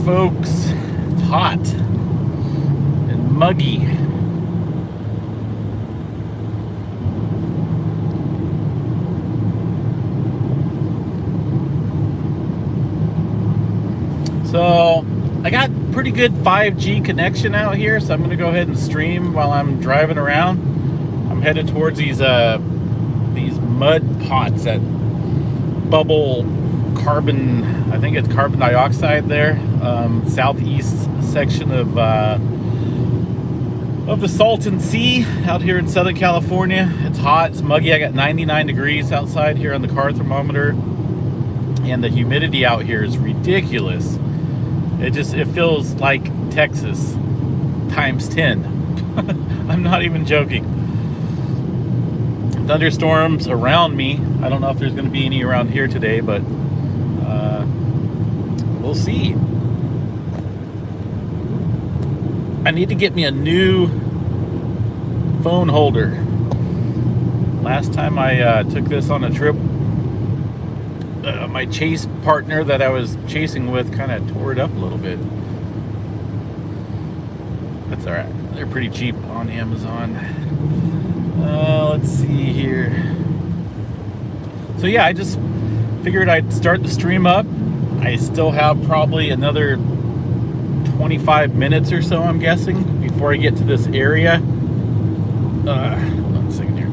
folks. It's hot and muggy. So I got pretty good 5G connection out here, so I'm going to go ahead and stream while I'm driving around. I'm headed towards these mud pots that bubble carbon, I think it's carbon dioxide there, southeast section of the Salton Sea out here in Southern California. It's hot, it's muggy. I got 99 degrees outside here on the car thermometer, and the humidity out here is ridiculous. It feels like Texas times 10. I'm not even joking. Thunderstorms around me. I don't know if there's going to be any around here today, but we'll see. I need to get me a new phone holder. Last time I took this on a trip, my chase partner that I was chasing with kind of tore it up a little bit. That's all right. They're pretty cheap on Amazon. Let's see here. So yeah, I just figured I'd start the stream up. I still have probably another 25 minutes or so, I'm guessing, before I get to this area. Hold on a second here.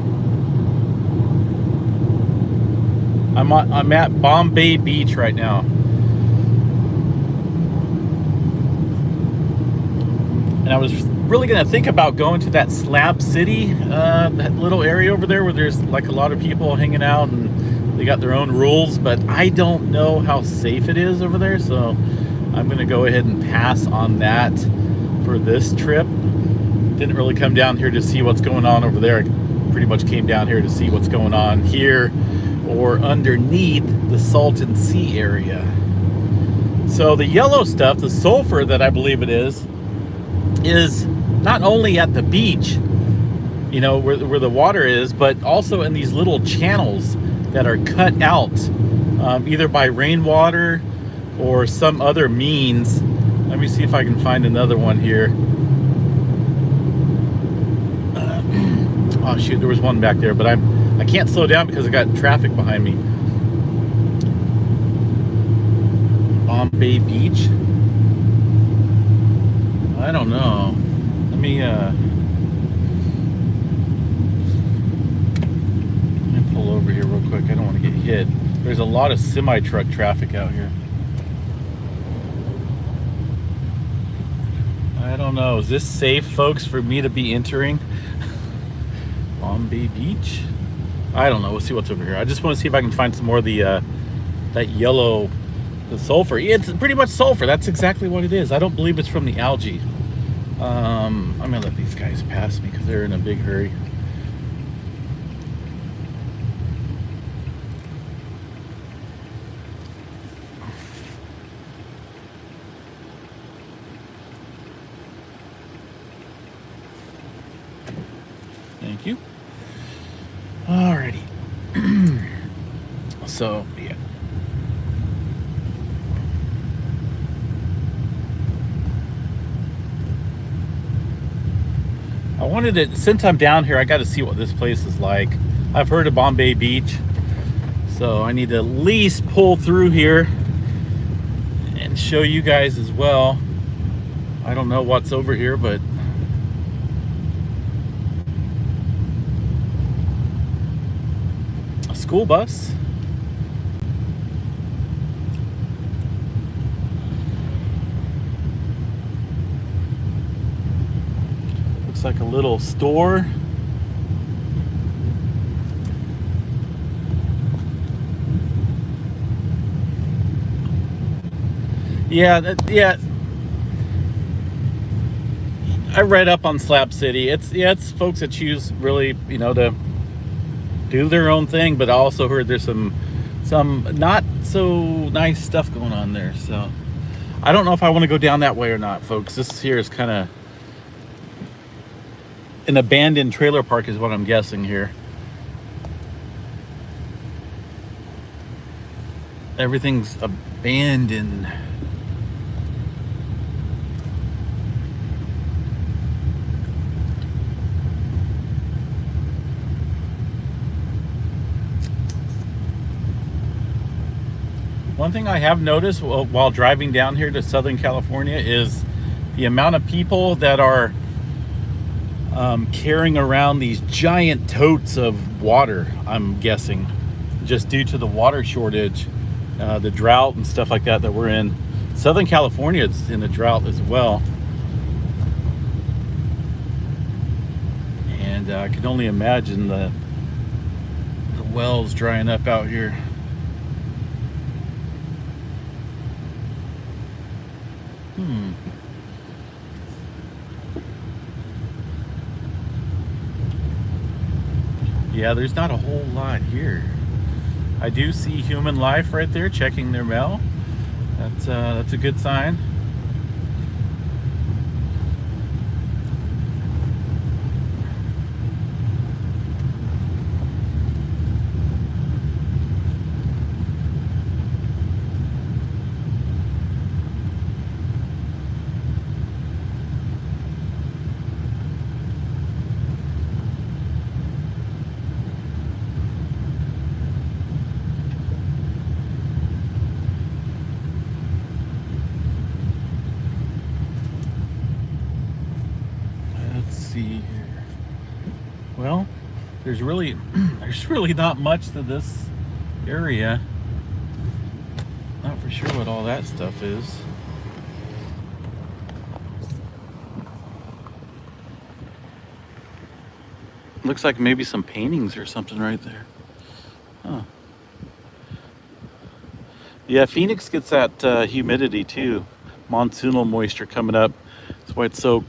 I'm at Bombay Beach right now. And I was really going to think about going to that Slab City, that little area over there where there's like a lot of people hanging out and they got their own rules, but I don't know how safe it is over there, so I'm going to go ahead and pass on that for this trip. Didn't really come down here to see what's going on over there. I pretty much came down here to see what's going on here or underneath the Salton Sea area. So the yellow stuff, the sulfur that I believe it is not only at the beach, you know, where the water is, but also in these little channels that are cut out, either by rainwater or some other means. Let me see if I can find another one here. Oh shoot, there was one back there, but I can't slow down because I got traffic behind me. Bombay Beach? I don't know. Let me pull over here real quick. I don't want to get hit. There's a lot of semi-truck traffic out here. I don't know. Is this safe, folks, for me to be entering Bombay Beach? I don't know. We'll see what's over here. I just want to see if I can find some more of the that yellow, the sulfur. Yeah, it's pretty much sulfur. That's exactly what it is. I don't believe it's from the algae. I'm gonna let these guys pass me because they're in a big hurry. Thank you. Alrighty. So, yeah. I wanted to, since I'm down here, I got to see what this place is like. I've heard of Bombay Beach, so I need to at least pull through here and show you guys as well. I don't know what's over here, but a school bus. Like a little store. Yeah, yeah. I read up on Slab City. It's folks that choose really, you know, to do their own thing, but I also heard there's some not so nice stuff going on there. So I don't know if I want to go down that way or not, folks. This here is kind of an abandoned trailer park is what I'm guessing here. Everything's abandoned. One thing I have noticed while driving down here to Southern California is the amount of people that are carrying around these giant totes of water, I'm guessing, just due to the water shortage, the drought and stuff like that we're in. Southern California is in a drought as well. And I can only imagine the wells drying up out here. Yeah, there's not a whole lot here. I do see human life right there checking their mail. That's a good sign. Here. Well, there's really not much to this area. Not for sure what all that stuff is. Looks like maybe some paintings or something right there. Huh. Yeah, Phoenix gets that humidity too. Monsoonal moisture coming up. That's why it's so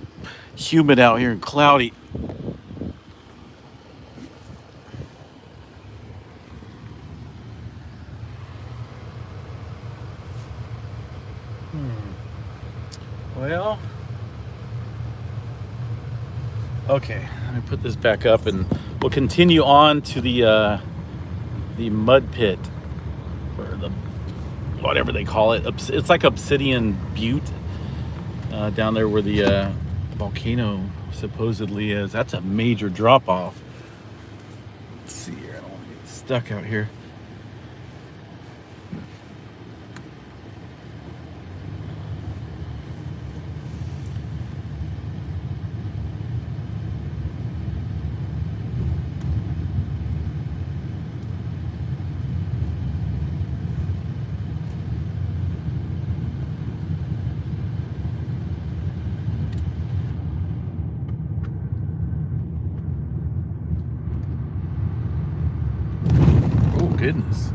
humid out here and cloudy. Well, okay, let me put this back up and we'll continue on to the mud pit, or the whatever they call it. It's like Obsidian Butte down there where the volcano supposedly is. That's a major drop off. Let's see here, I don't want to get stuck out here. Goodness.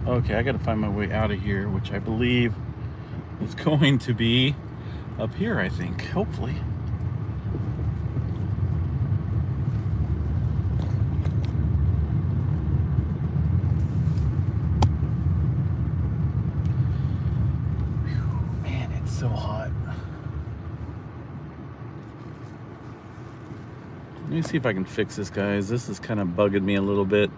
Okay, I gotta find my way out of here, which I believe is going to be up here, I think, hopefully. So hot. Let me see if I can fix this, guys. This is kind of bugging me a little bit.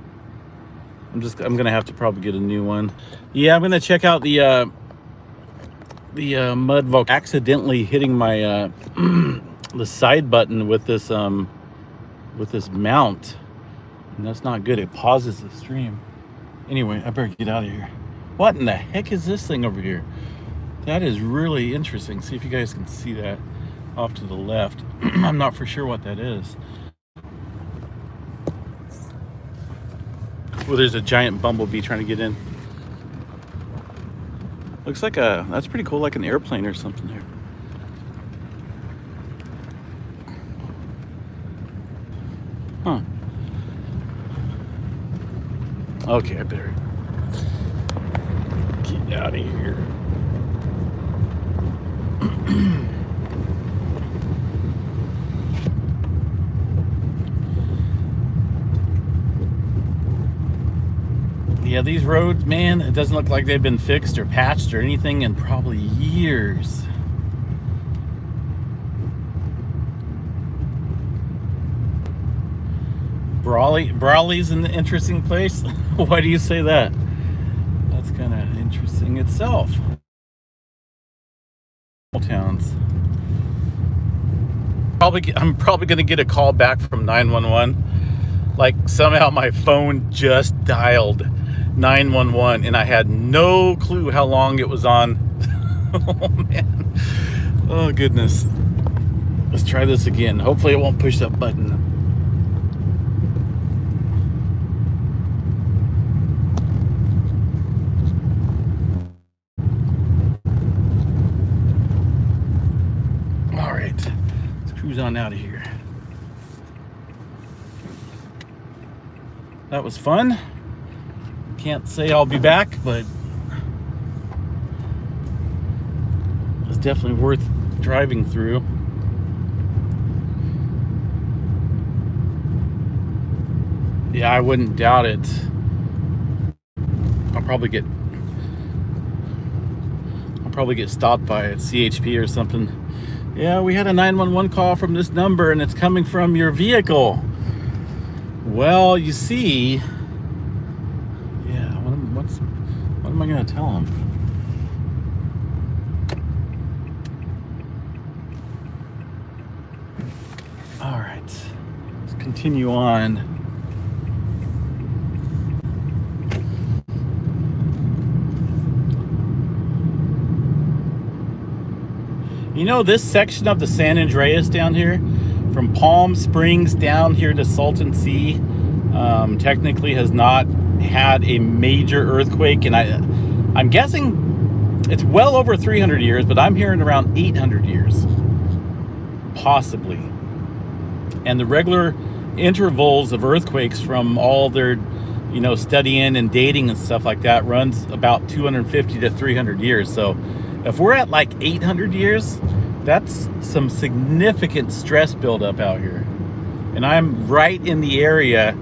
I'm gonna have to probably get a new one. Yeah, I'm gonna check out the mud volcano. Accidentally hitting my the side button with this mount, and that's not good. It pauses the stream. Anyway, I better get out of here. What in the heck is this thing over here? That is really interesting. See if you guys can see that off to the left. I'm not for sure what that is. Well, there's a giant bumblebee trying to get in. Looks like that's pretty cool, like an airplane or something there. Huh. Okay, I better get out of here. Yeah, these roads, man, it doesn't look like they've been fixed or patched or anything in probably years. Brawley's an interesting place. Why do you say that? It's kind of interesting itself. Towns. I'm probably going to get a call back from 911. Like somehow my phone just dialed 911 and I had no clue how long it was on. Oh man. Oh goodness. Let's try this again. Hopefully it won't push that button. All right. Let's cruise on out of here. That was fun. Can't say I'll be back, but it was definitely worth driving through. Yeah, I wouldn't doubt it. I'll probably get stopped by a CHP or something. Yeah, we had a 911 call from this number and it's coming from your vehicle. Well, you see, yeah, what am I going to tell him? All right, let's continue on. You know, this section of the San Andreas down here, from Palm Springs down here to Salton Sea, technically has not had a major earthquake, and I'm guessing it's well over 300 years, but I'm hearing around 800 years, possibly. And the regular intervals of earthquakes from all their, studying and dating and stuff like that runs about 250 to 300 years. So if we're at like 800 years, that's some significant stress buildup out here. And I'm right in the area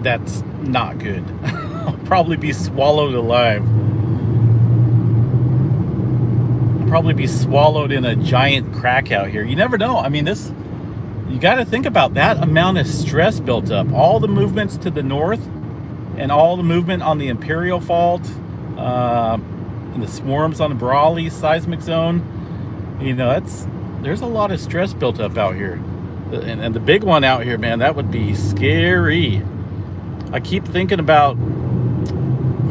that's not good. I'll probably be swallowed alive. I'll probably be swallowed in a giant crack out here. You never know. I mean, you got to think about that amount of stress built up. All the movements to the north and all the movement on the Imperial Fault, and the swarms on the Brawley seismic zone. There's a lot of stress built up out here. And the big one out here, man, that would be scary. I keep thinking about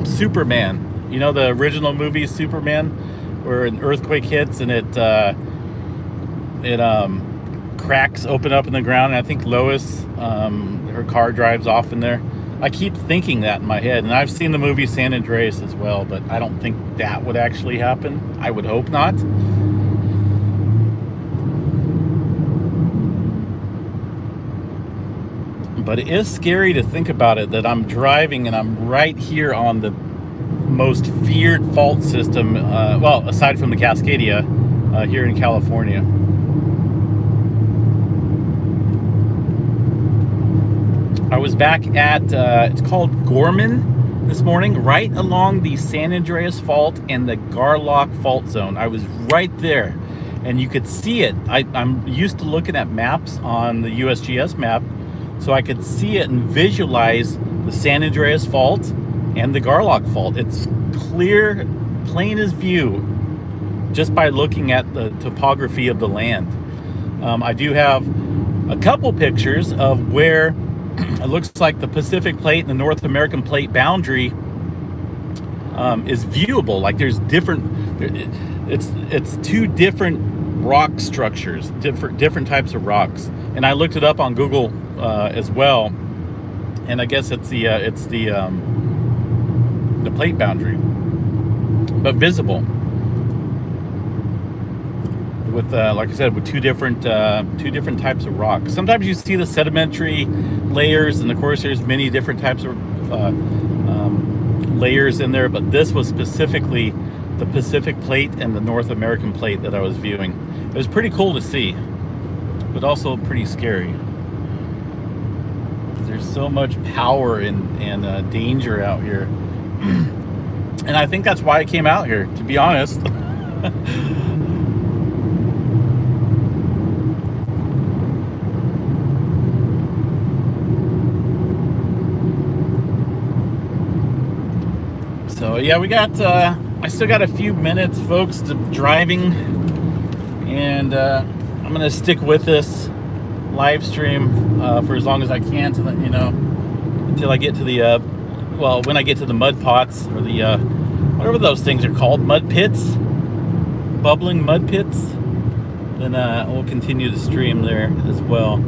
Superman. You know, the original movie Superman, where an earthquake hits and it cracks open up in the ground. And I think Lois, her car drives off in there. I keep thinking that in my head. And I've seen the movie San Andreas as well, but I don't think that would actually happen. I would hope not. But it is scary to think about it, that I'm driving and I'm right here on the most feared fault system, well, aside from the Cascadia, here in California. I was back at, it's called Gorman this morning, right along the San Andreas Fault and the Garlock Fault Zone. I was right there, and you could see it. I'm used to looking at maps on the USGS map, so I could see it and visualize the San Andreas Fault and the Garlock Fault. It's clear, plain as view, just by looking at the topography of the land. I do have a couple pictures of where it looks like the Pacific Plate and the North American Plate boundary is viewable. Like there's it's two different rock structures, different types of rocks. And I looked it up on Google as well, and I guess it's the plate boundary, but visible with like I said, with two different types of rocks. Sometimes you see the sedimentary layers, and of course there's many different types of layers in there, but this was specifically the Pacific Plate and the North American Plate that I was viewing. It was pretty cool to see, but also pretty scary. There's so much power and danger out here. And I think that's why I came out here, to be honest. So yeah, we got, I still got a few minutes, folks, to driving, and I'm going to stick with this live stream for as long as I can, to, you know, until I get to the, well, when I get to the mud pots, or the, whatever those things are called, mud pits, bubbling mud pits, then we'll continue to stream there as well.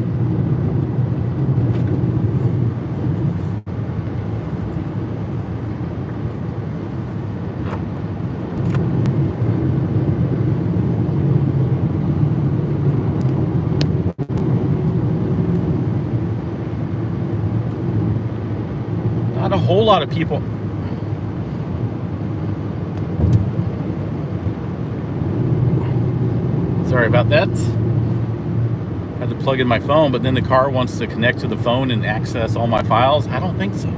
Not a whole lot of people. Sorry about that. I had to plug in my phone, but then the car wants to connect to the phone and access all my files. I don't think so.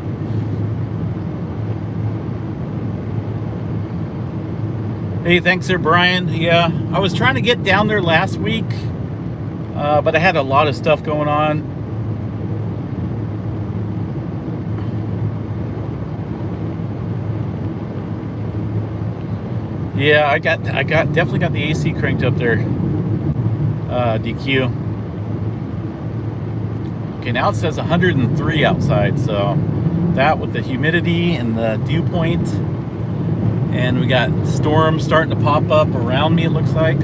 Hey, thanks there, Brian. Yeah, I was trying to get down there last week, but I had a lot of stuff going on. Yeah, I definitely got the AC cranked up there. DQ. Okay, now it says 103 outside, so that with the humidity and the dew point, and we got storms starting to pop up around me, it looks like.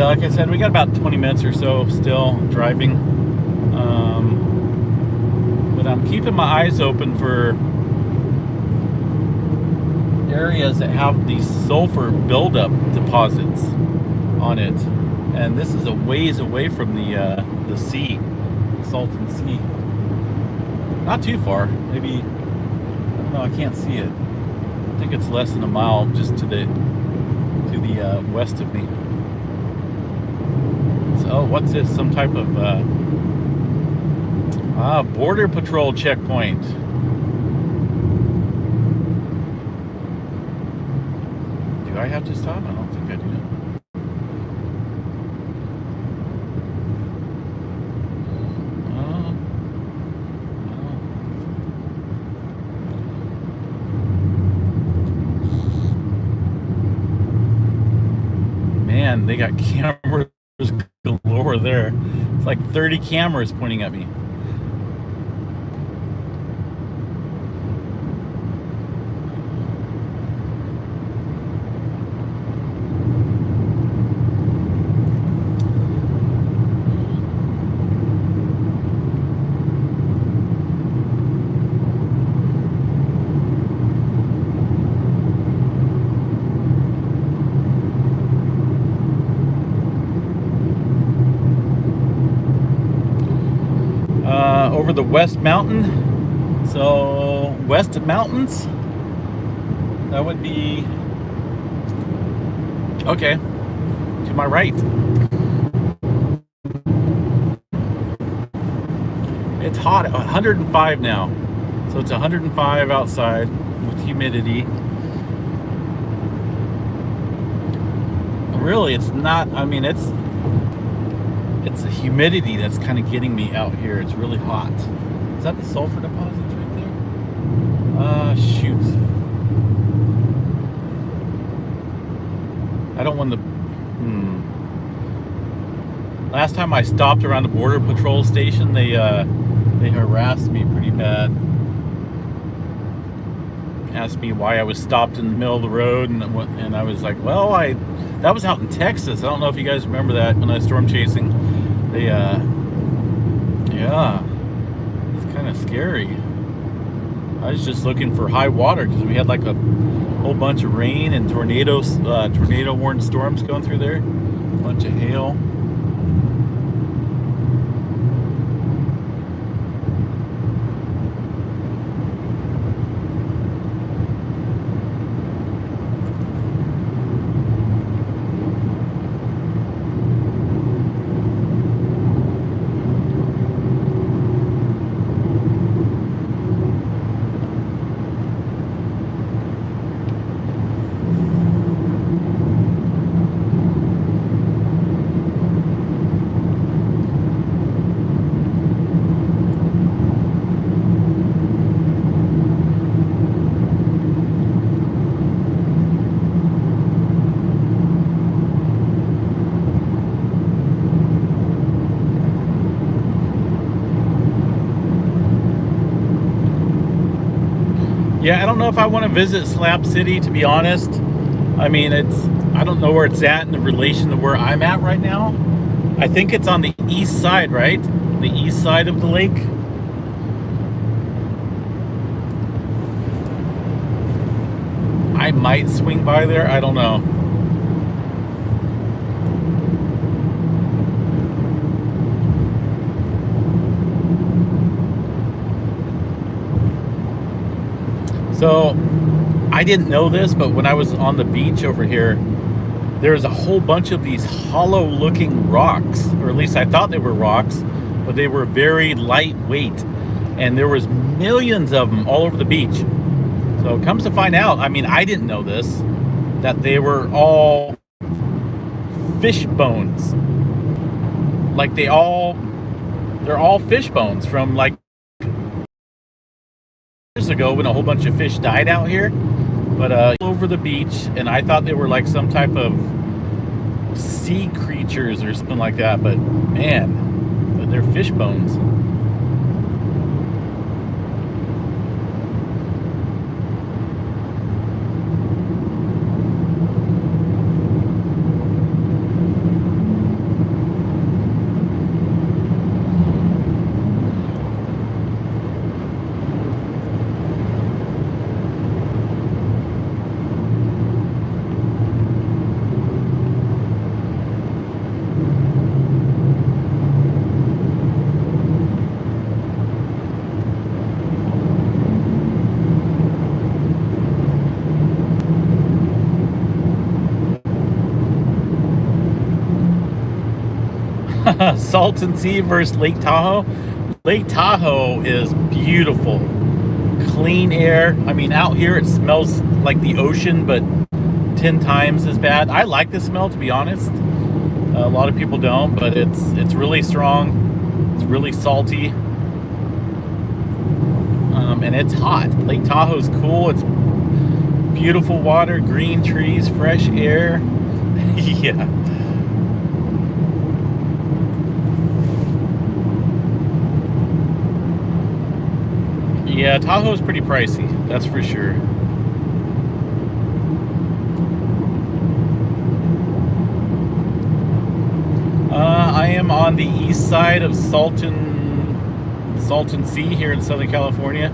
Like I said, we got about 20 minutes or so still driving, but I'm keeping my eyes open for areas that have these sulfur buildup deposits on it, and this is a ways away from the sea, Salton Sea. Not too far, maybe. I don't know, I can't see it. I think it's less than a mile just to the west of me. Oh, what's this? Some type of border patrol checkpoint. Do I have to stop? I don't think I do. Man, they got cameras galore there. It's like 30 cameras pointing at me. Over the West Mountain, so West Mountains, that would be, okay, to my right. It's hot, 105 now, so it's 105 outside with humidity. Really, it's not, I mean, it's the humidity that's kind of getting me out here. It's really hot. Is that the sulfur deposits right there? Shoot. I don't want the... Last time I stopped around the border patrol station, they harassed me pretty bad. Asked me why I was stopped in the middle of the road, and I was like, well, that was out in Texas. I don't know if you guys remember that, when I was storm chasing. They, yeah, it's kind of scary. I was just looking for high water because we had like a whole bunch of rain and tornado warned storms going through there. A bunch of hail. Yeah, I don't know if I want to visit Slab City, to be honest. I mean, I don't know where it's at in relation to where I'm at right now. I think it's on the east side, right? The east side of the lake. I might swing by there, I don't know. So, I didn't know this, but when I was on the beach over here, there's a whole bunch of these hollow looking rocks, or at least I thought they were rocks, but they were very lightweight, and there was millions of them all over the beach. So it comes to find out, I mean, I didn't know this, that they were all fish bones. Like they're all fish bones from like years ago when a whole bunch of fish died out here. But over the beach, and I thought they were like some type of sea creatures or something like that, but man, they're fish bones. Salton Sea versus Lake Tahoe. Lake Tahoe is beautiful. Clean air. I mean, out here it smells like the ocean, but 10 times as bad. I like the smell, to be honest. A lot of people don't, but it's really strong. It's really salty. And it's hot. Lake Tahoe's cool. It's beautiful water, green trees, fresh air. Yeah. Yeah, Tahoe's pretty pricey, that's for sure. I am on the east side of Salton Sea here in Southern California.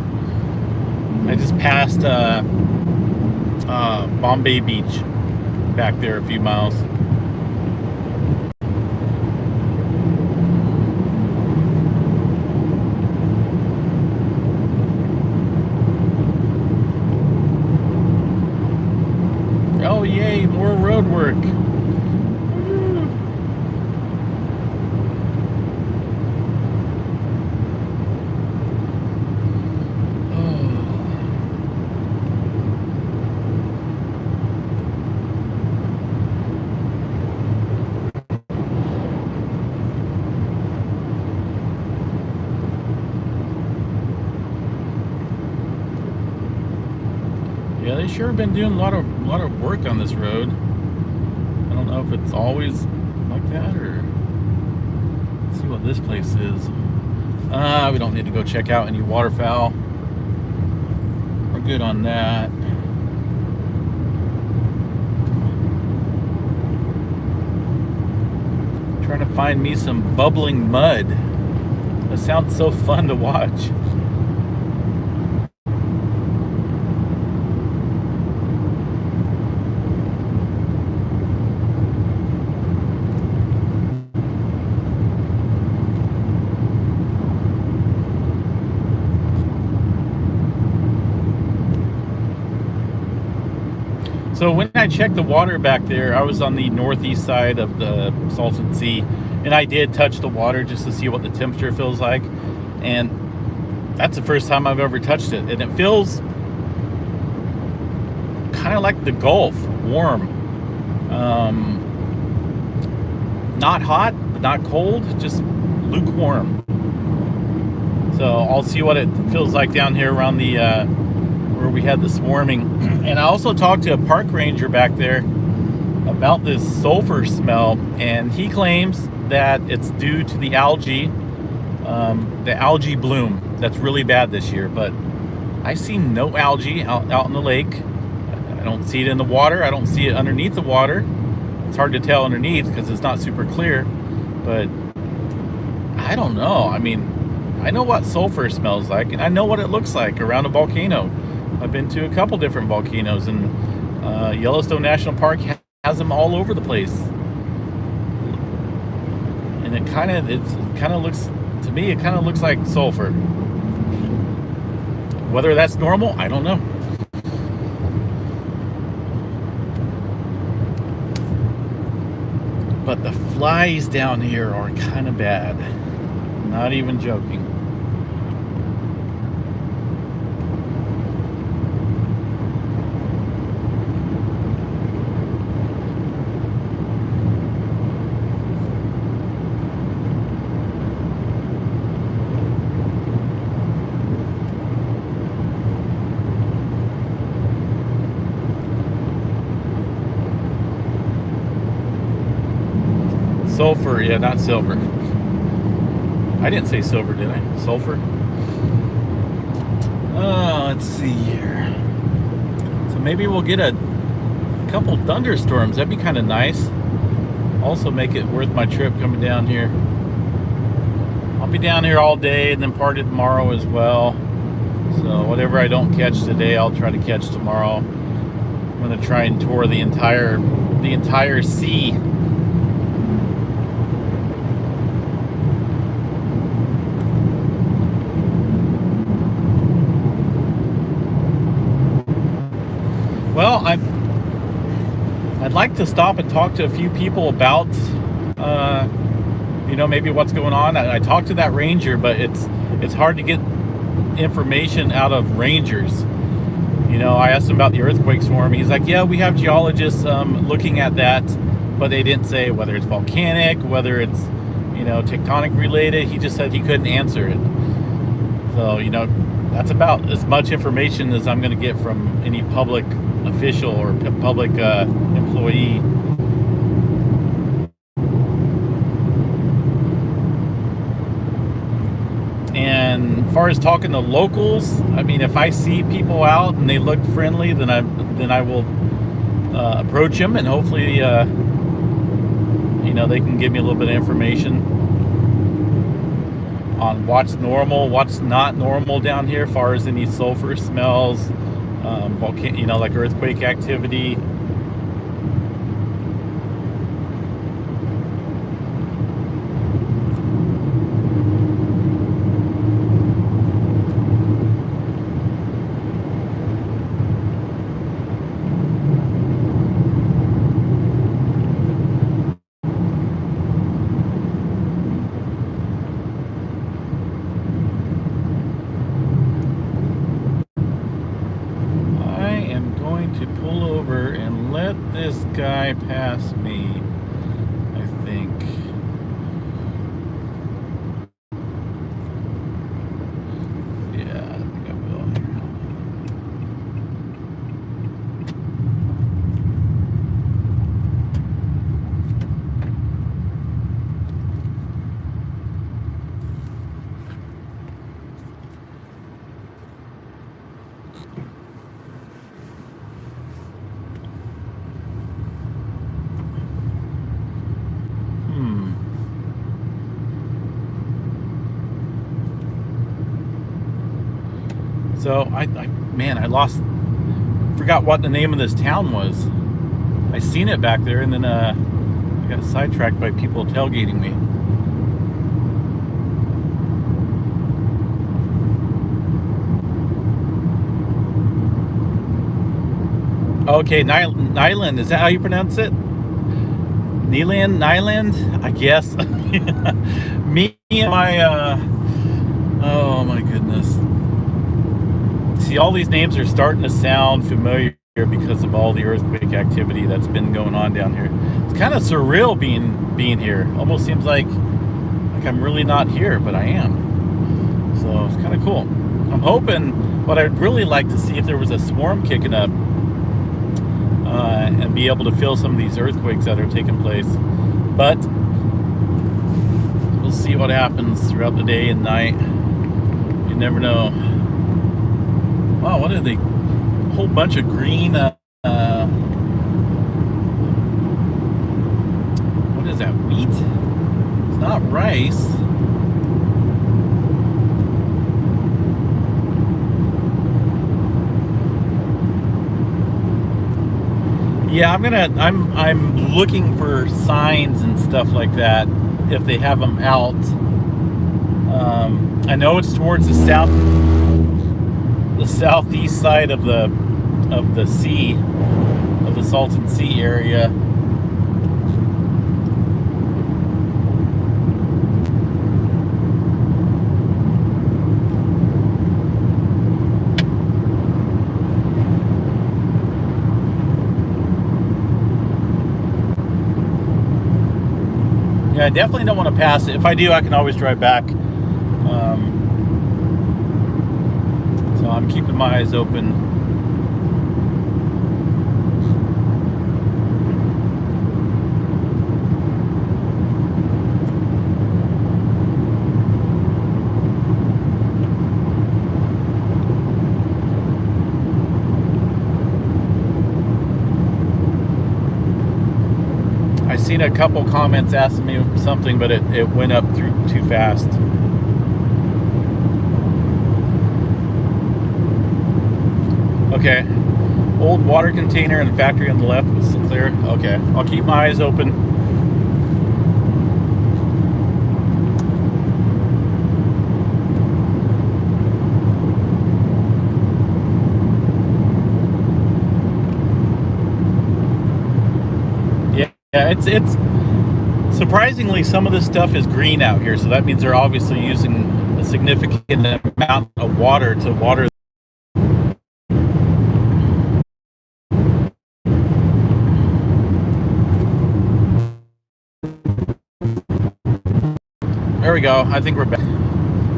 I just passed Bombay Beach back there a few miles. Oh yay, more road work. Yeah, they sure have been doing a lot of work on this road. I don't know if it's always like that, or let's see what this place is. We don't need to go check out any waterfowl. We're good on that. Trying to find me some bubbling mud. That sounds so fun to watch. So when I checked the water back there, I was on the northeast side of the Salton Sea, and I did touch the water just to see what the temperature feels like. And that's the first time I've ever touched it. And it feels kind of like the Gulf, warm. Not hot, but not cold, just lukewarm. So I'll see what it feels like down here around the where we had the swarming. And I also talked to a park ranger back there about this sulfur smell, and he claims that it's due to the algae bloom that's really bad this year. But I see no algae out in the lake. I don't see it in the water. I don't see it underneath the water. It's hard to tell underneath because it's not super clear, but I don't know. I mean, I know what sulfur smells like, and I know what it looks like around a volcano. I've been to a couple different volcanoes, and Yellowstone National Park has them all over the place. And it kind of looks, to me, it kind of looks like sulfur. Whether that's normal, I don't know. But the flies down here are kind of bad. Not even joking. Sulfur, yeah, not silver. I didn't say silver, did I? Sulfur? Let's see here. So maybe we'll get a couple thunderstorms. That'd be kind of nice. Also make it worth my trip coming down here. I'll be down here all day and then part of tomorrow as well. So whatever I don't catch today, I'll try to catch tomorrow. I'm gonna try and tour the entire sea. Well, I'd like to stop and talk to a few people about, maybe what's going on. I talked to that ranger, but it's hard to get information out of rangers. I asked him about the earthquake swarm. He's like, yeah, we have geologists looking at that, but they didn't say whether it's volcanic, whether it's, tectonic related. He just said he couldn't answer it. So, that's about as much information as I'm going to get from any public official or public employee. And as far as talking to locals, I mean, if I see people out and they look friendly, then I will approach them, and hopefully they can give me a little bit of information on what's normal, what's not normal down here, as far as any sulfur smells, like earthquake activity. To pull over and let this guy pass me, I think. Yeah, I think I will here. So I forgot what the name of this town was. I seen it back there, and then I got sidetracked by people tailgating me. Okay, Nyland, is that how you pronounce it? Nyland, I guess. Me and my, oh my goodness. See, all these names are starting to sound familiar because of all the earthquake activity that's been going on down here. It's kind of surreal being here. Almost seems like I'm really not here, but I am. So it's kind of cool. I'm hoping, what I'd really like to see if there was a swarm kicking up and be able to feel some of these earthquakes that are taking place. But we'll see what happens throughout the day and night. You never know. Wow, what are they? A whole bunch of green. What is that? Wheat? It's not rice. Yeah, I'm looking for signs and stuff like that if they have them out. I know it's towards the southeast side of the sea, of the Salton Sea area. Yeah, I definitely don't want to pass it. If I do, I can always drive back. So I'm keeping my eyes open. I seen a couple comments asking me something, but it went up through too fast. Okay. Old water container and factory on the left was still clear. Okay. I'll keep my eyes open. Yeah, it's surprisingly, some of this stuff is green out here, so that means they're obviously using a significant amount of water to water. There we go. I think we're back.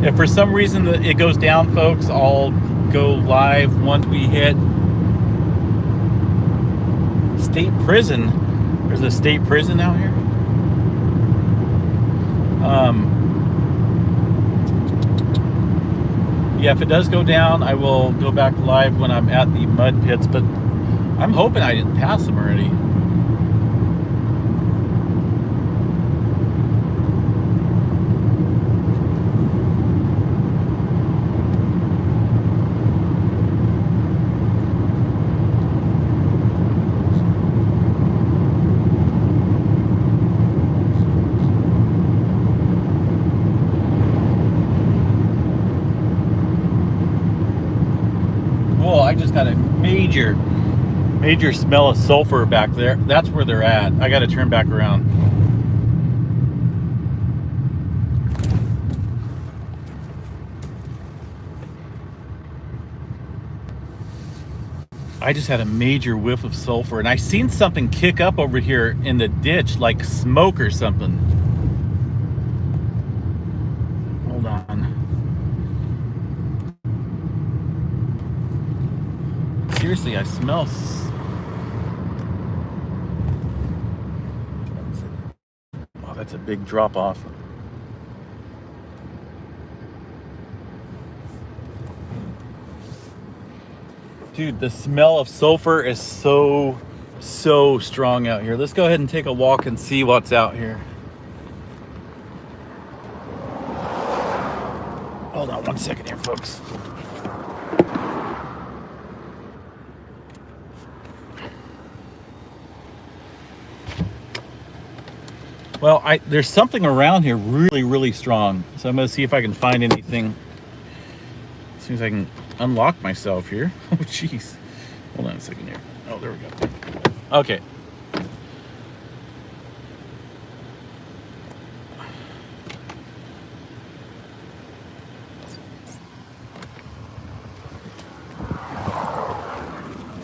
If for some reason it goes down, folks, I'll go live once we hit state prison. There's a state prison out here. Yeah, if it does go down, I will go back live when I'm at the mud pits, but I'm hoping I didn't pass them already. I just got a major smell of sulfur back there. That's where they're at. I got to turn back around. I just had a major whiff of sulfur, and I seen something kick up over here in the ditch, like smoke or something. Hold on. Seriously, I smell. Oh, that's a big drop off. Dude, the smell of sulfur is so strong out here. Let's go ahead and take a walk and see what's out here. Hold on 1 second here, folks. Well, there's something around here really strong. So I'm going to see if I can find anything. As soon as I can unlock myself here. Oh, jeez. Hold on a second here. Oh, there we go. Okay.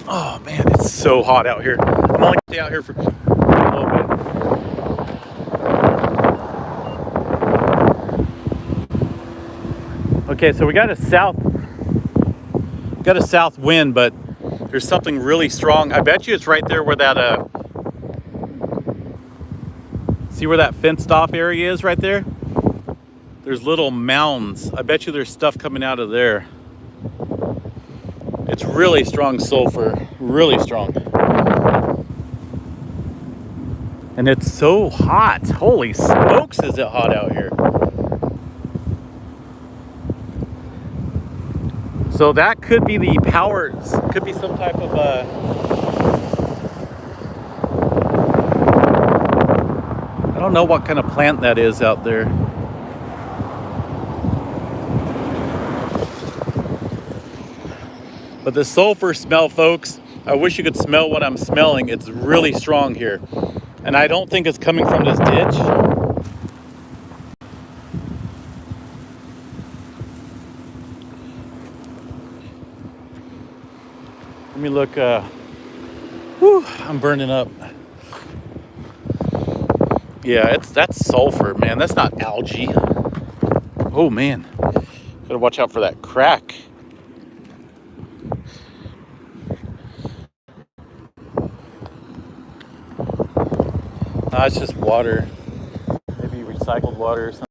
Oh, man, it's so hot out here. I'm only going to stay out here for a little bit. Okay, so we got a south wind, but there's something really strong. I bet you it's right there where that see where that fenced off area is right there? There's little mounds. I bet you there's stuff coming out of there. It's really strong sulfur, really strong. And it's so hot. Holy smokes, is it hot out here. So that could be the power, could be some type of I don't know what kind of plant that is out there. But the sulfur smell, folks, I wish you could smell what I'm smelling. It's really strong here. And I don't think it's coming from this ditch. Let me look. Whew, I'm burning up. Yeah, that's sulfur, man. That's not algae. Oh, man. Gotta watch out for that crack. Nah, it's just water. Maybe recycled water or something.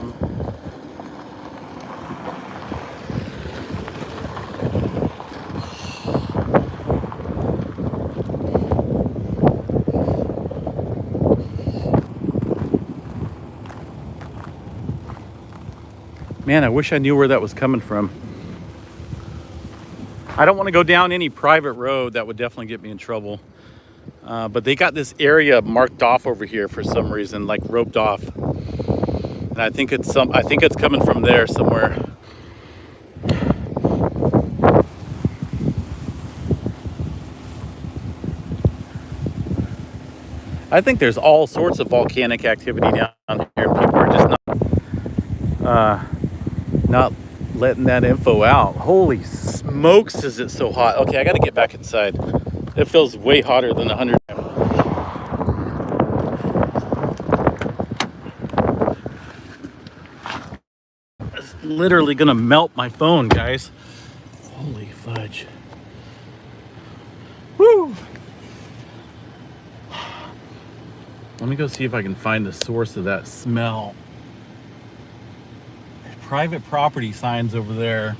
Man, I wish I knew where that was coming from. I don't want to go down any private road. That would definitely get me in trouble. But they got this area marked off over here for some reason, like roped off. And I think it's coming from there somewhere. I think there's all sorts of volcanic activity down here. People are just not letting that info out. Holy smokes, is it so hot? Okay, I got to get back inside. It feels way hotter than 100. It's literally gonna melt my phone, guys. Holy fudge. Woo! Let me go see if I can find the source of that smell. Private property signs over there.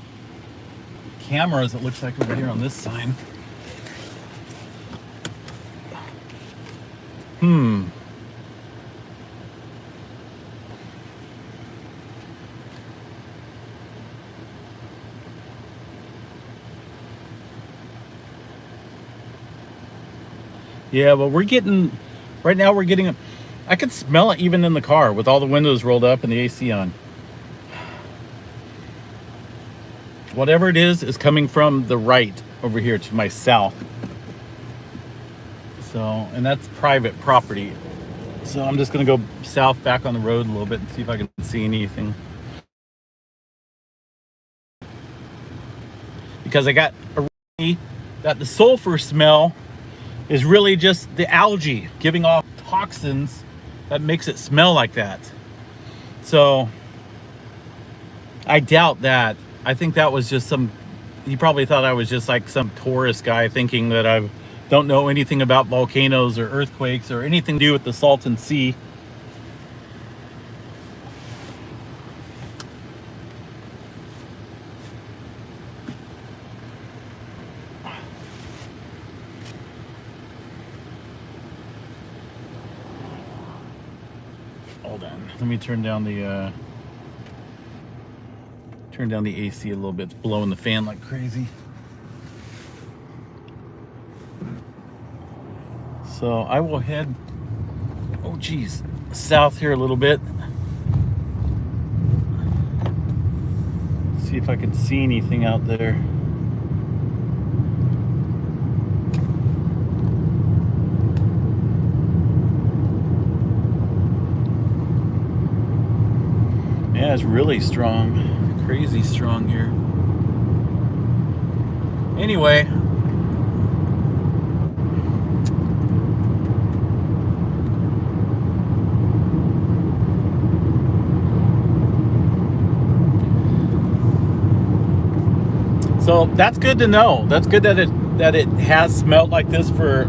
Cameras, it looks like over here on this sign. Yeah, well, right now we're getting, I can smell it even in the car with all the windows rolled up and the AC on. Whatever it is coming from the right over here to my south. So, and that's private property. So I'm just gonna go south back on the road a little bit and see if I can see anything. Because I got that the sulfur smell is really just the algae giving off toxins that makes it smell like that. So I doubt that. I think that was just he probably thought I was just like some tourist guy thinking that I don't know anything about volcanoes or earthquakes or anything to do with the Salton Sea. Hold on, let me turn down the AC a little bit. It's blowing the fan like crazy. So I will head, oh geez, south here a little bit. See if I can see anything out there. Yeah, it's really strong, crazy strong here. Anyway, so that's good to know. That's good that it has smelled like this for,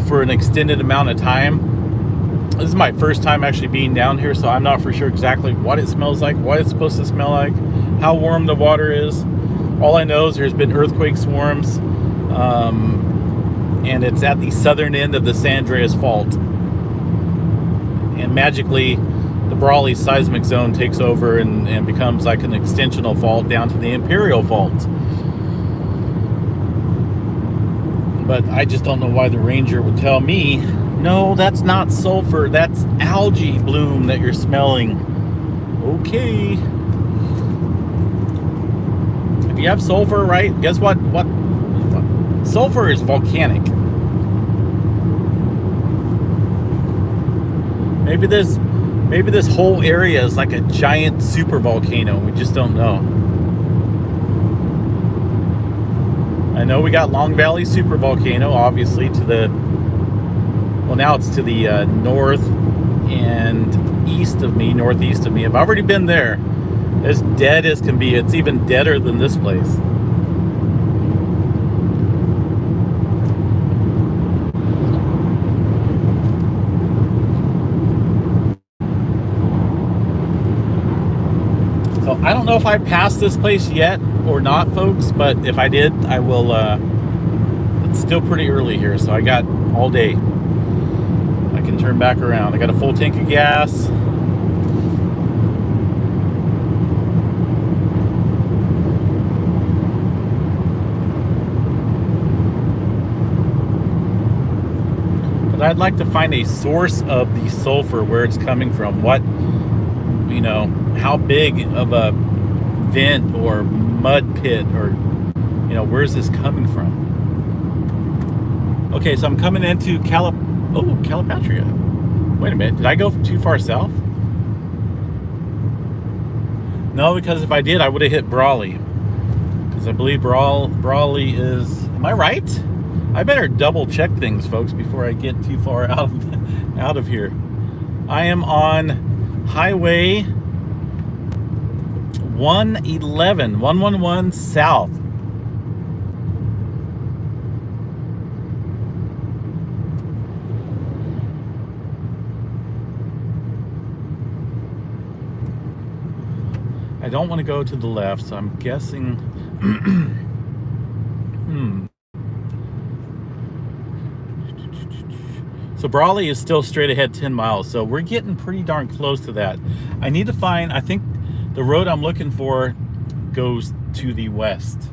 for an extended amount of time. This is my first time actually being down here, so I'm not for sure exactly what it smells like, what it's supposed to smell like, how warm the water is. All I know is there's been earthquake swarms, and it's at the southern end of the San Andreas Fault. And magically, the Brawley seismic zone takes over and becomes like an extensional fault down to the Imperial Fault. But I just don't know why the ranger would tell me, no, that's not sulfur, that's algae bloom that you're smelling. Okay. If you have sulfur, right, guess what? Sulfur is volcanic. Maybe this whole area is like a giant super volcano. We just don't know. I know we got Long Valley super volcano, obviously, to the, well, now it's to the north and east of me, northeast of me. I've already been there. As dead as can be. It's even deader than this place. So I don't know if I passed this place yet or not, folks, but if I did, I will. It's still pretty early here, so I got all day. I can turn back around. I got a full tank of gas. But I'd like to find a source of the sulfur, where it's coming from. What, you know, how big of a vent or mud pit, or, you know, where's this coming from? Okay, so I'm coming into Calipatria. Wait a minute, did I go too far south? No, because if I did, I would have hit Brawley. Because I believe Brawley is, am I right? I better double check things, folks, before I get too far out of here. I am on Highway 111 South. I don't want to go to the left, so I'm guessing. So Brawley is still straight ahead 10 miles, so we're getting pretty darn close to that. I need to find, I think the road I'm looking for goes to the west.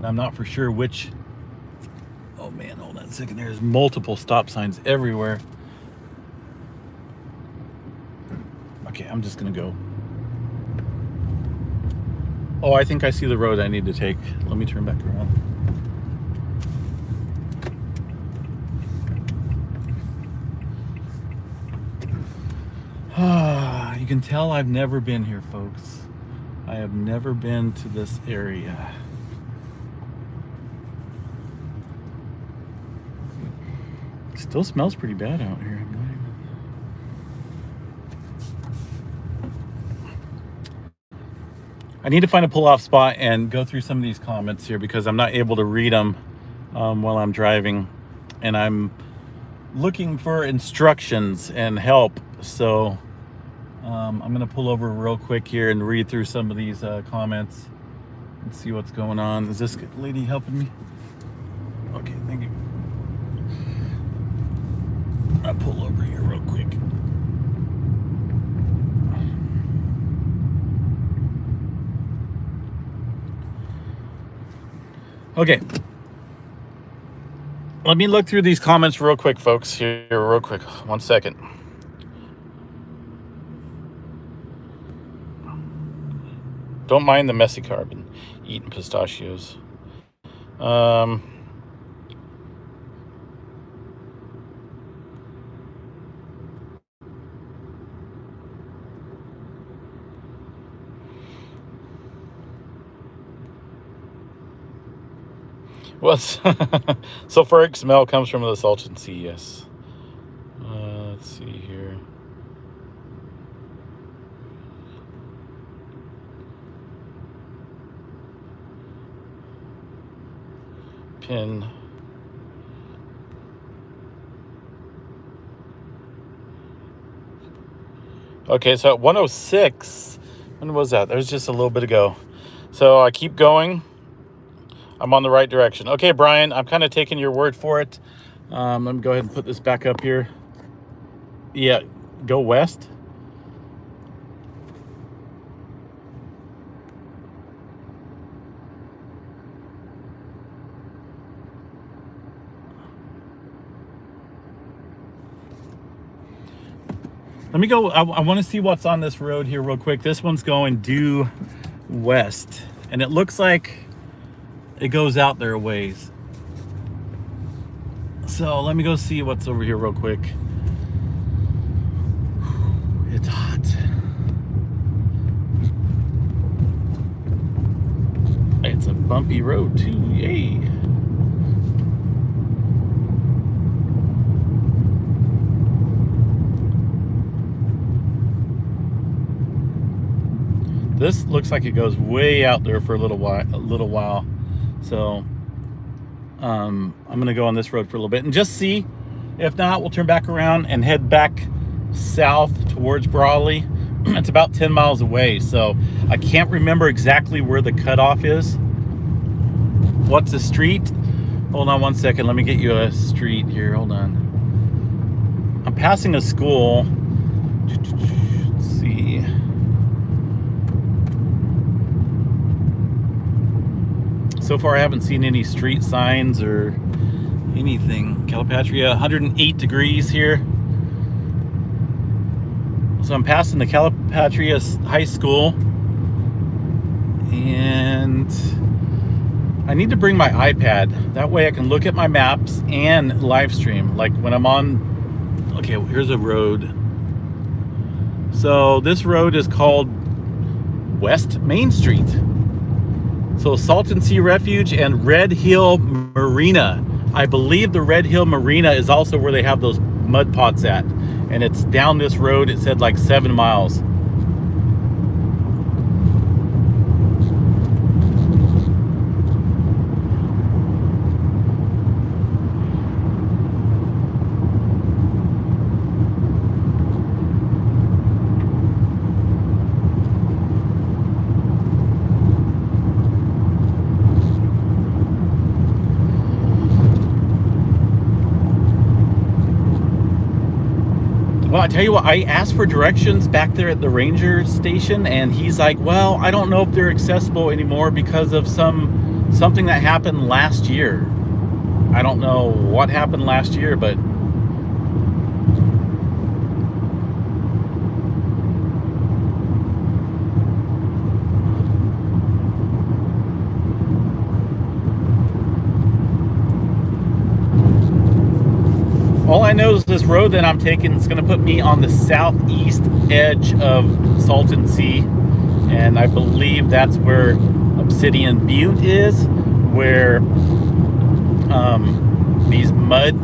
I'm not for sure which. Oh man, hold on a second. There's multiple stop signs everywhere. Okay, I'm just gonna go. Oh, I think I see the road I need to take. Let me turn back around. You can tell I've never been here, folks. I have never been to this area. It still smells pretty bad out here. I need to find a pull-off spot and go through some of these comments here, because I'm not able to read them while I'm driving, and I'm looking for instructions and help. So I'm gonna pull over real quick here and read through some of these comments and see what's going on. Is this lady helping me? Okay, thank you. I'll pull over here real quick. Okay. Let me look through these comments real quick, folks. Here, real quick. 1 second. Don't mind the messy carbon. Eating pistachios. What's sulfuric smell comes from the Salton Sea? Yes. Let's see here. Pin. Okay, so at 106, when was that? That was just a little bit ago. So I keep going, I'm on the right direction. Okay, Brian, I'm kind of taking your word for it. Let me go ahead and put this back up here. Yeah, go west. Let me go. I want to see what's on this road here real quick. This one's going due west, and it looks like it goes out there a ways. So let me go see what's over here real quick. It's hot. It's a bumpy road too. Yay. This looks like it goes way out there for a little while. So I'm gonna go on this road for a little bit and just see. If not, we'll turn back around and head back south towards Brawley. It's about 10 miles away, so I can't remember exactly where the cutoff is. What's the street? Hold on one second. Let me get you a street here. Hold on. I'm passing a school. Let's see. So far, I haven't seen any street signs or anything. Calipatria, 108 degrees here. So I'm passing the Calipatria High School. And I need to bring my iPad. That way I can look at my maps and live stream. Like when I'm on, okay, here's a road. So this road is called West Main Street. So Salton Sea Refuge and Red Hill Marina. I believe the Red Hill Marina is also where they have those mud pots at. And it's down this road. It said like 7 miles. Well, I tell you what, I asked for directions back there at the ranger station, and he's like, well, I don't know if they're accessible anymore because of something that happened last year. I don't know what happened last year, but all I know is this road that I'm taking is going to put me on the southeast edge of Salton Sea, and I believe that's where Obsidian Butte is, where these mud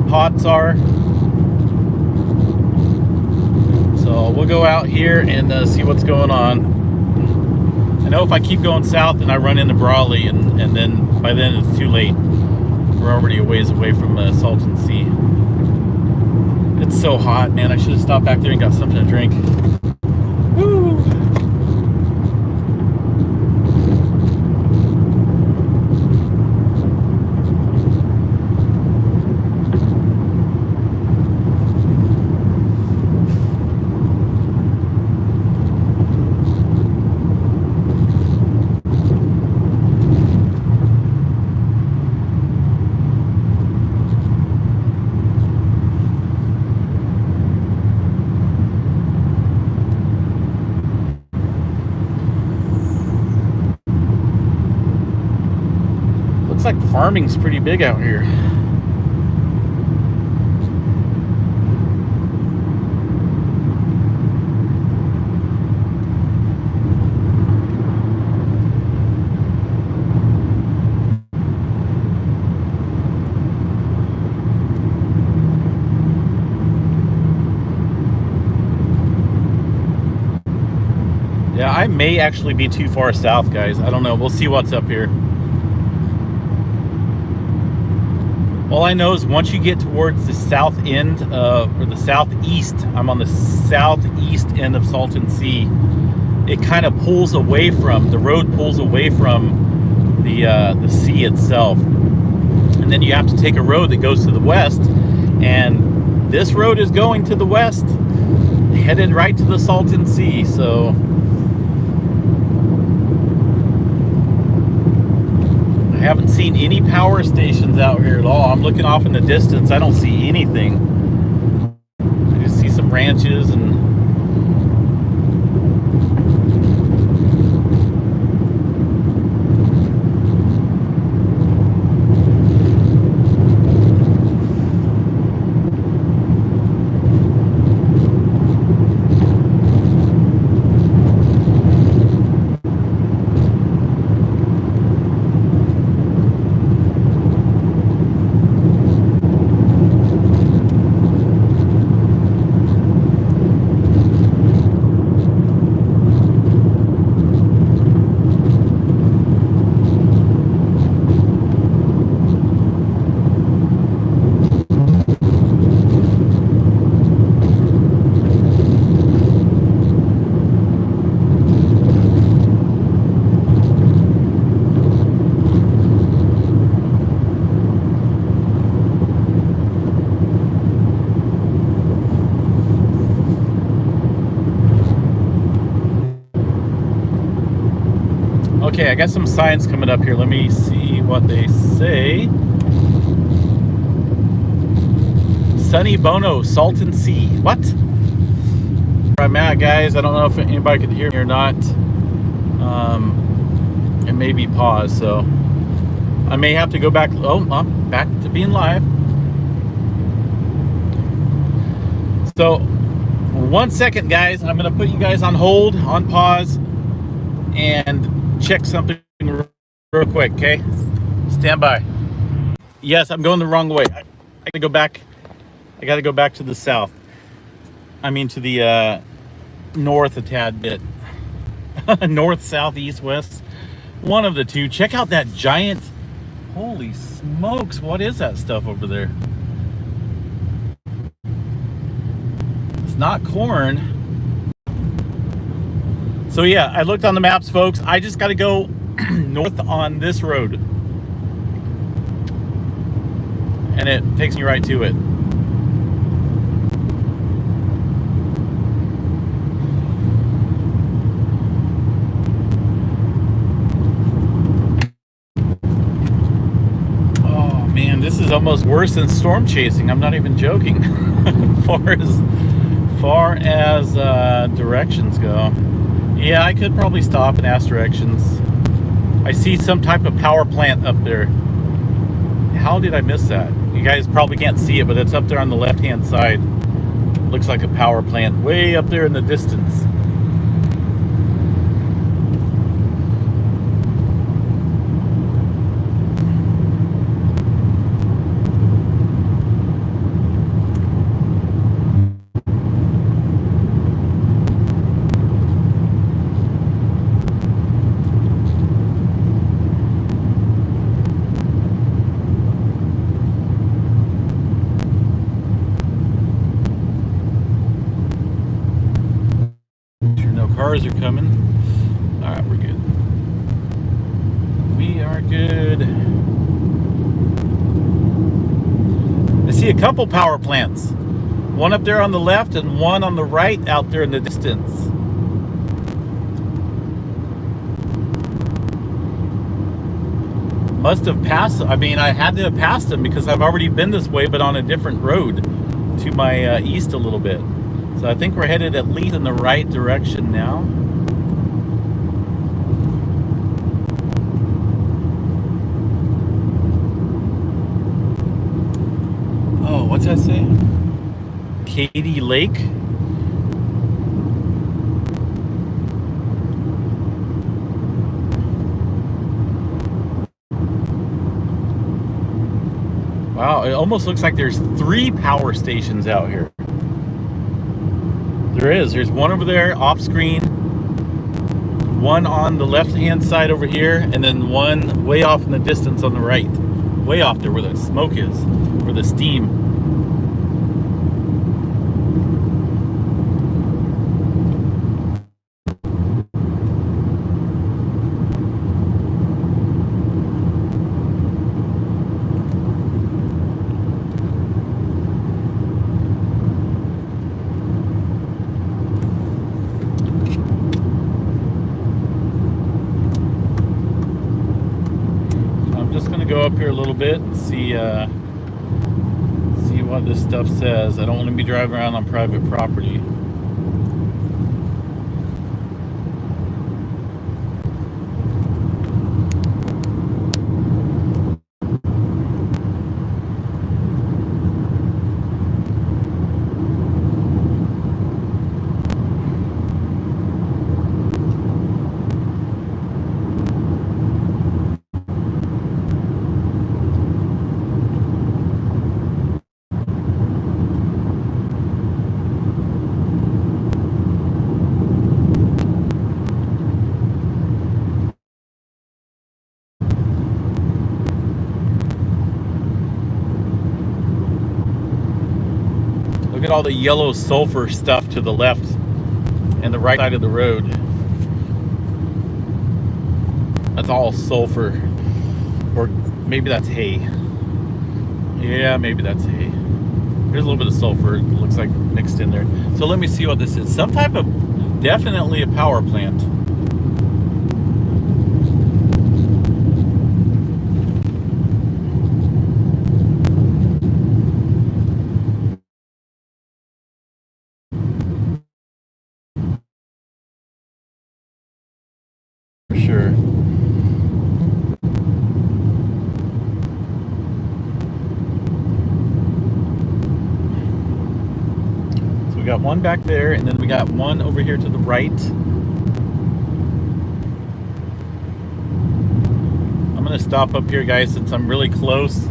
pots are. So we'll go out here and see what's going on. I know if I keep going south and I run into Brawley, and then by then it's too late. We're already a ways away from Salton Sea. It's so hot, man. I should have stopped back there and got something to drink. Woo! Looks like farming's pretty big out here. Yeah, I may actually be too far south, guys. I don't know. We'll see what's up here. All I know is once you get towards the south end, or the southeast, I'm on the southeast end of Salton Sea, it kind of pulls away from, the road pulls away from the sea itself. And then you have to take a road that goes to the west, and this road is going to the west, headed right to the Salton Sea. So I haven't seen any power stations out here at all. I'm looking off in the distance. I don't see anything. I just see some ranches and okay, I got some signs coming up here. Let me see what they say. Sunny Bono, Salton Sea. What? Where I'm at, guys. I don't know if anybody could hear me or not. It may be paused, so I may have to go back. Oh, I'm back to being live. So, 1 second, guys. I'm going to put you guys on hold, on pause, and check something real quick, okay? Stand by. Yes, I'm going the wrong way. I gotta go back. I gotta go back to the south. I mean to the north a tad bit. North, south, east, west. One of the two. Check out that giant. Holy smokes, what is that stuff over there? It's not corn. So yeah, I looked on the maps, folks. I just got to go north on this road. And it takes me right to it. Oh man, this is almost worse than storm chasing. I'm not even joking. far as directions go. Yeah, I could probably stop and ask directions. I see some type of power plant up there. How did I miss that? You guys probably can't see it, but it's up there on the left-hand side. Looks like a power plant way up there in the distance. Cars are coming. All right, we're good. We are good. I see a couple power plants. One up there on the left and one on the right out there in the distance. Must have passed. I mean, I had to have passed them because I've already been this way, but on a different road to my east a little bit. So I think we're headed at least in the right direction now. Oh, what's that say? Katy Lake? Wow, it almost looks like there's 3 power stations out here. There is. There's one over there off screen, one on the left-hand side over here, and then one way off in the distance on the right. Way off there where the smoke is, where the steam. up here a little bit and see what this stuff says. I don't want to be driving around on private property. Look at all the yellow sulfur stuff to the left and the right side of the road. That's all sulfur. Or maybe that's hay. Yeah, maybe that's hay. There's a little bit of sulfur, it looks like, mixed in there. So let me see what this is. Some type of, definitely a power plant. For sure. So we got one back there, and then we got one over here to the right. I'm gonna stop up here, guys, since I'm really close.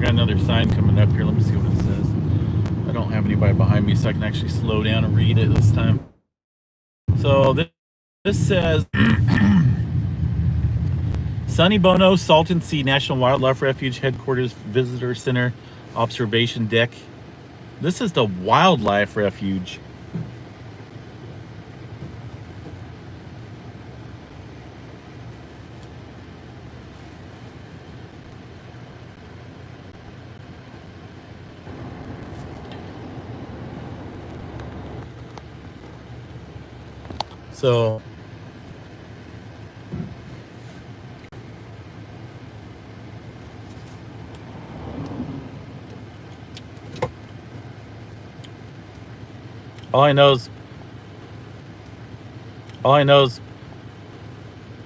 Another sign coming up here. Let me see what it says. I don't have anybody behind me, so I can actually slow down and read it this time. So this says Sunny Bono, Salton Sea National Wildlife Refuge Headquarters Visitor Center Observation Deck. This is the wildlife refuge. So all I know is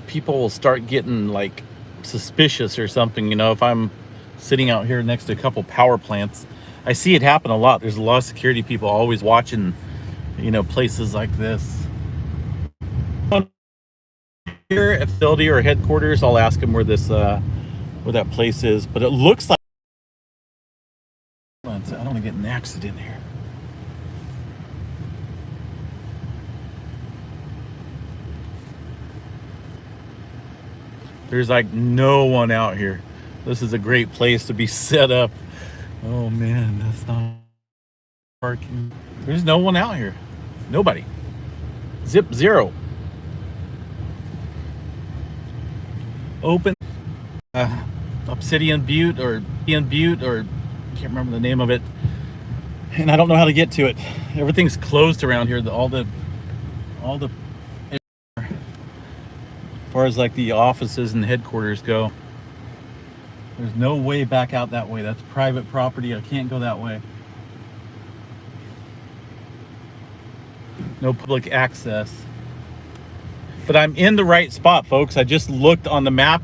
people will start getting like suspicious or something, you know, if I'm sitting out here next to a couple power plants. I see it happen a lot. There's a lot of security people always watching, you know, places like this. Here at facility or headquarters, I'll ask them where this where that place is, but it looks like I don't want to get in an accident here. There's like no one out here. This is a great place to be set up. Oh man, that's not parking. There's no one out here. Nobody. Zip zero. Open Obsidian Butte or Butte, or I can't remember the name of it, and I don't know how to get to it. Everything's closed around here. All the as far as like the offices and headquarters go, there's no way back out that way. That's private property. I can't go that way. No public access. But I'm in the right spot, folks. I just looked on the map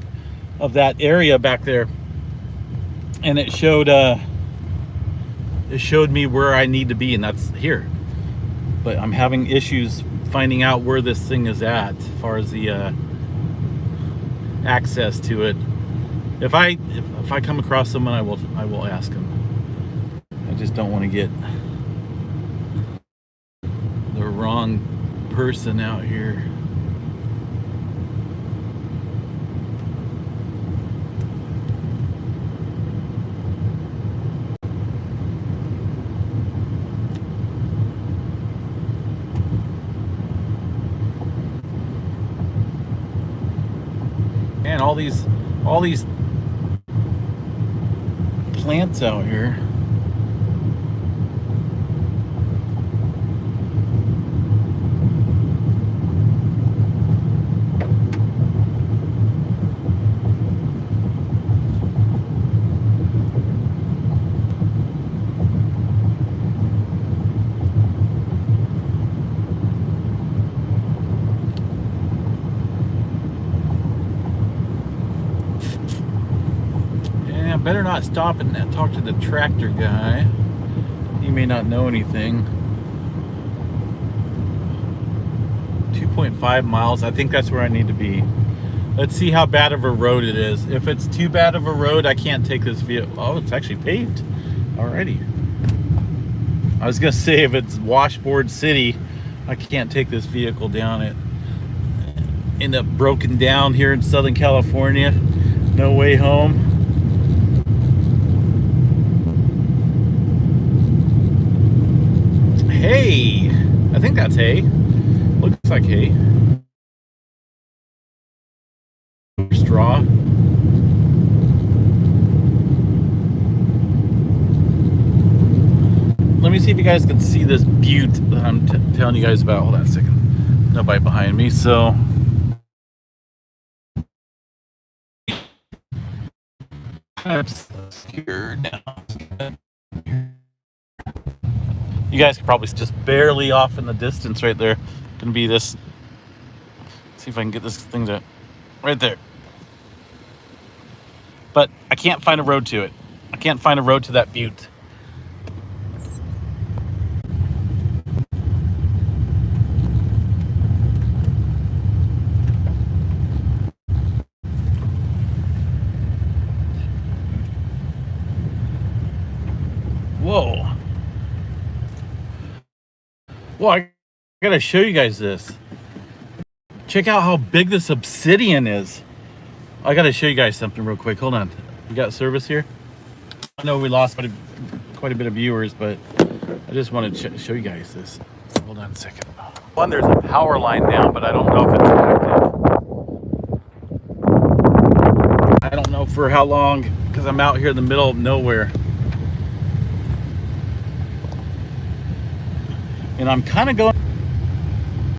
of that area back there, and it showed me where I need to be, and that's here. But I'm having issues finding out where this thing is at as far as the access to it. If I come across someone, I will ask them. I just don't want to get the wrong person out here. all these plants out here. Better not stop and talk to the tractor guy. He may not know anything. 2.5 miles. I think that's where I need to be. Let's see how bad of a road it is. If it's too bad of a road, I can't take this vehicle. Oh, it's actually paved already. I was gonna say if it's washboard city, I can't take this vehicle down it. End up broken down here in Southern California. No way home. Hay. I think that's hay. Looks like hay. Straw. Let me see if you guys can see this butte that I'm telling you guys about. Hold on a second. Nobody behind me, so. I'm scared now. You guys can probably just barely off in the distance right there. Gonna be this. See if I can get this thing to right there. But I can't find a road to it. I can't find a road to that butte. Whoa. Well, I gotta show you guys this. Check out how big this Obsidian is. I gotta show you guys something real quick. Hold on. You got service here? I know we lost quite a bit of viewers, but I just wanted to show you guys this. Hold on a second. One, there's a power line down, but I don't know if it's active. I don't know for how long, because I'm out here in the middle of nowhere. And I'm kind of going